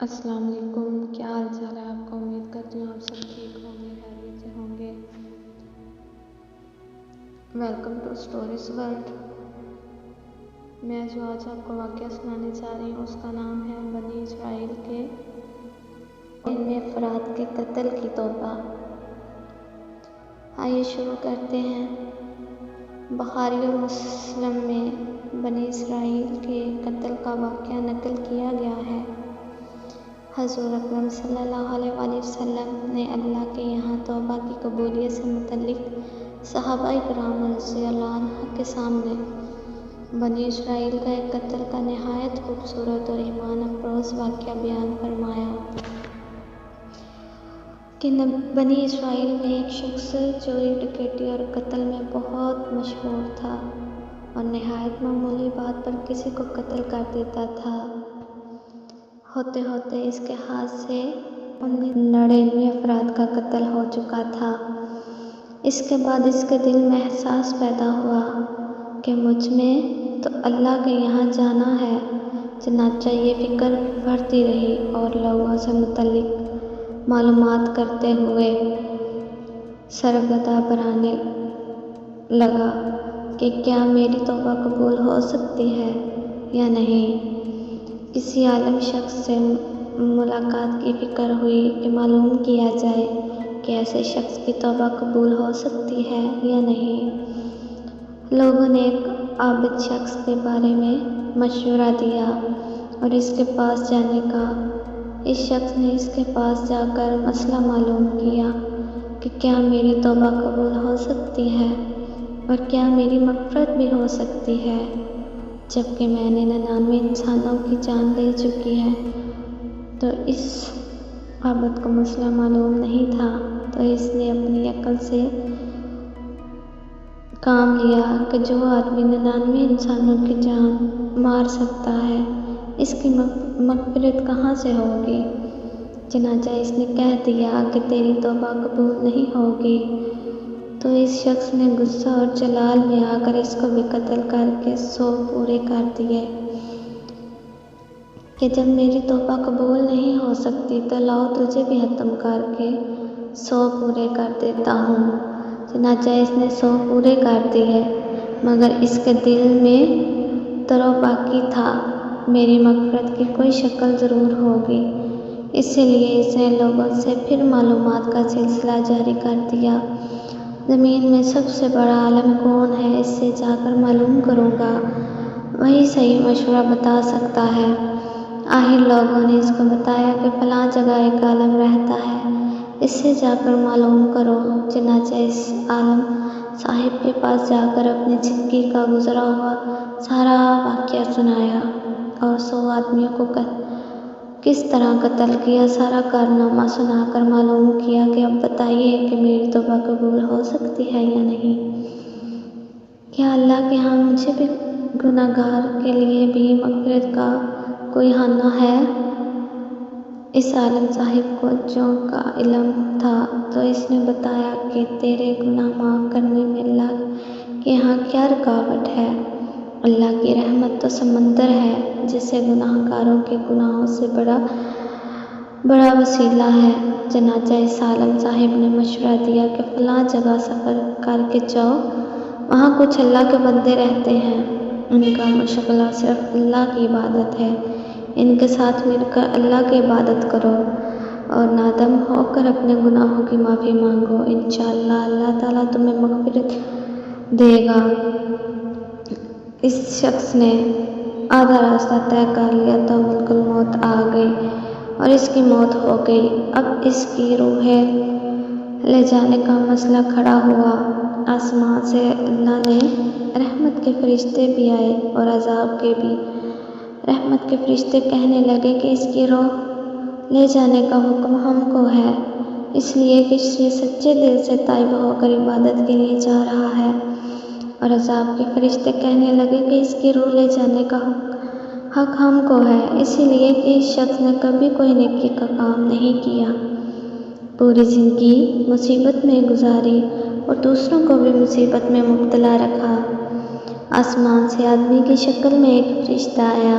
السلام علیکم، کیا حال چال ہے آپ کا؟ امید کرتی ہوں آپ سب ٹھیک ہوں گے، خیریت سے ہوں گے۔ Welcome to stories world. میں جو آج آپ کو واقعہ سنانے جا رہی ہوں اس کا نام ہے بنی اسرائیل کے ان افراد کے قتل کی توبہ۔ آئیے شروع کرتے ہیں۔ بخاری اور مسلم میں بنی اسرائیل کے قتل کا واقعہ نقل کیا گیا ہے۔ حضور اکرم صلی اللہ علیہ وآلہ وسلم نے اللہ کے یہاں توبہ کی قبولیت سے متعلق صحابہ کرام رضی اللہ عنہ کے سامنے بنی اسرائیل کا ایک قتل کا نہایت خوبصورت اور ایمان افروز واقعہ بیان فرمایا کہ بنی اسرائیل میں ایک شخص چوری ڈکیتی اور قتل میں بہت مشہور تھا اور نہایت معمولی بات پر کسی کو قتل کر دیتا تھا۔ ہوتے ہوتے اس کے ہاتھ سے 99 افراد کا قتل ہو چکا تھا۔ اس کے بعد اس کے دل میں احساس پیدا ہوا کہ مجھ میں تو اللہ کے یہاں جانا ہے۔ چنانچہ یہ فکر بڑھتی رہی اور لوگوں سے متعلق معلومات کرتے ہوئے سرگرداں بڑھانے لگا کہ کیا میری توبہ قبول ہو سکتی ہے یا نہیں۔ کسی عالم شخص سے ملاقات کی فکر ہوئی کہ معلوم کیا جائے کہ ایسے شخص کی توبہ قبول ہو سکتی ہے یا نہیں۔ لوگوں نے ایک عابد شخص کے بارے میں مشورہ دیا اور اس کے پاس جانے کا۔ اس شخص نے اس کے پاس جا کر مسئلہ معلوم کیا کہ کیا میری توبہ قبول ہو سکتی ہے اور کیا میری مغفرت بھی ہو سکتی ہے، جبکہ میں نے 99 انسانوں کی جان لے چکی ہے۔ تو اس عابد کو مسئلہ معلوم نہیں تھا، تو اس نے اپنی عقل سے کام لیا کہ جو آدمی 99 انسانوں کی جان مار سکتا ہے، اس کی مغفرت کہاں سے ہوگی۔ چنانچہ اس نے کہہ دیا کہ تیری توبہ قبول نہیں ہوگی۔ تو اس شخص نے غصہ اور جلال میں آ کر اس کو بھی قتل کر کے 100 پورے کر دیے کہ جب میری توبہ قبول نہیں ہو سکتی تو لاؤ تجھے بھی ختم کر کے 100 پورے کر دیتا ہوں۔ چنانچہ اس نے 100 پورے کر دیے، مگر اس کے دل میں تڑپ باقی تھا، میری مغفرت کی کوئی شکل ضرور ہوگی۔ اسی لیے اس نے لوگوں سے پھر معلومات کا سلسلہ جاری کر دیا۔ زمین میں سب سے بڑا عالم کون ہے، اس سے جا کر معلوم کروں گا، وہی صحیح مشورہ بتا سکتا ہے۔ آخر لوگوں نے اس کو بتایا کہ فلاں جگہ ایک عالم رہتا ہے، اس سے جا کر معلوم کرو۔ چنانچہ اس عالم صاحب کے پاس جا کر اپنی زندگی کا گزرا ہوا سارا واقعہ سنایا اور 100 آدمیوں کو کس طرح قتل کیا سارا کارنامہ سنا کر معلوم کیا کہ اب بتائیے کہ میری توبہ قبول ہو سکتی ہے یا نہیں۔ کیا اللہ کے ہاں مجھے بھی گناہ گار کے لیے بھی مغفرت کا کوئی خانہ ہے؟ اس عالم صاحب کو جو کا علم تھا تو اس نے بتایا کہ تیرے گناہ معاف کرنے میں اللہ کے ہاں کیا رکاوٹ ہے۔ اللہ کی رحمت تو سمندر ہے جسے گناہ گاروں کے گناہوں سے بڑا وسیلہ ہے۔ چنانچہ اس عالم صاحب نے مشورہ دیا کہ فلاں جگہ سفر کر کے جاؤ، وہاں کچھ اللہ کے بندے رہتے ہیں، ان کا مشغلہ صرف اللہ کی عبادت ہے، ان کے ساتھ مل کر اللہ کی عبادت کرو اور نادم ہو کر اپنے گناہوں کی معافی مانگو، انشاءاللہ اللہ تعالیٰ تمہیں مغفرت دے گا۔ اس شخص نے آدھا راستہ طے کر لیا تو ملک الموت آ گئی اور اس کی موت ہو گئی۔ اب اس کی روح لے جانے کا مسئلہ کھڑا ہوا۔ آسمان سے اللہ نے رحمت کے فرشتے بھی آئے اور عذاب کے بھی۔ رحمت کے فرشتے کہنے لگے کہ اس کی روح لے جانے کا حکم ہم کو ہے، اس لیے کہ یہ سچے دل سے تائب ہو کر عبادت کے لیے جا رہا ہے۔ اور عذاب کے فرشتے کہنے لگے کہ اس کی روح لے جانے کا حق ہم کو ہے، اسی لیے کہ اس شخص نے کبھی کوئی نیکی کا کام نہیں کیا، پوری زندگی مصیبت میں گزاری اور دوسروں کو بھی مصیبت میں مبتلا رکھا۔ آسمان سے آدمی کی شکل میں ایک فرشتہ آیا،